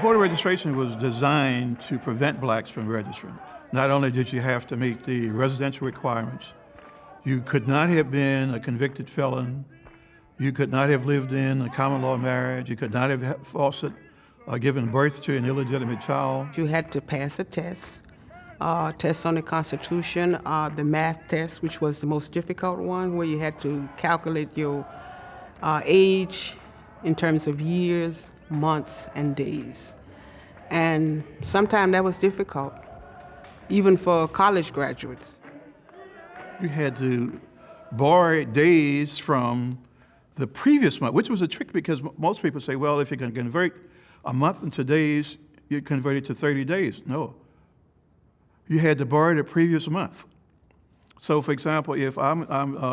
Voter registration was designed to prevent blacks from registering. Not only did you have to meet the residential requirements, you could not have been a convicted felon, you could not have lived in a common law marriage, you could not have fostered or given birth to an illegitimate child. You had to pass a test on the Constitution, the math test, which was the most difficult one, where you had to calculate your age in terms of years, months, and days. And sometimes that was difficult, even for college graduates. You had to borrow days from the previous month, which was a trick because most people say, well, if you can convert a month into days, you convert it to 30 days. No. You had to borrow the previous month. So, for example, if I'm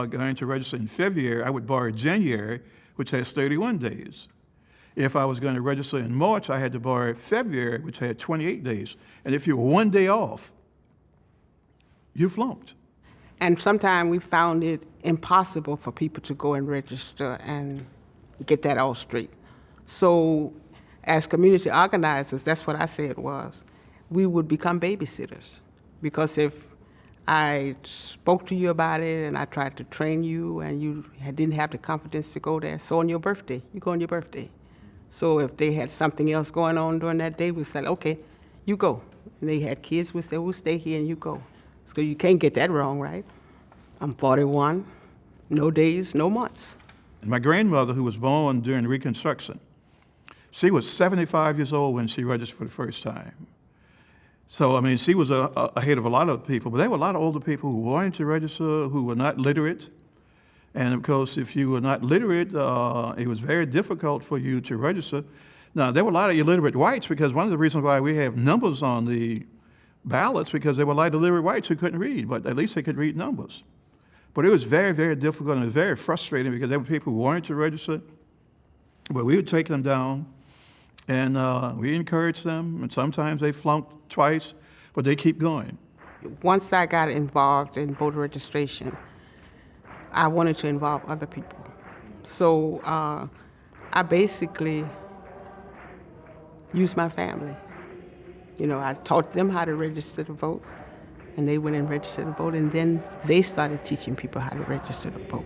going to register in February, I would borrow January, which has 31 days. If I was going to register in March, I had to borrow February, which had 28 days. And if you were one day off, you flunked. And sometimes we found it impossible for people to go and register and get that all straight. So as community organizers, that's what I said it was. We would become babysitters. Because if I spoke to you about it and I tried to train you and you didn't have the confidence to go there, so on your birthday, you go on your birthday. So if they had something else going on during that day, we said, okay, you go. And they had kids, we said, we'll stay here and you go. So you can't get that wrong, right? I'm 41, no days, no months. And my grandmother, who was born during Reconstruction, she was 75 years old when she registered for the first time. So, I mean, she was ahead of a lot of people, but there were a lot of older people who wanted to register, who were not literate. And of course, if you were not literate, it was very difficult for you to register. Now, there were a lot of illiterate whites because one of the reasons why we have numbers on the ballots because there were a lot of illiterate whites who couldn't read, but at least they could read numbers. But it was very, very difficult and it was very frustrating because there were people who wanted to register, but we would take them down and we encouraged them, and sometimes they flunked twice, but they keep going. Once I got involved in voter registration, I wanted to involve other people. So I basically used my family. You know, I taught them how to register to vote, and they went and registered to vote, and then they started teaching people how to register to vote.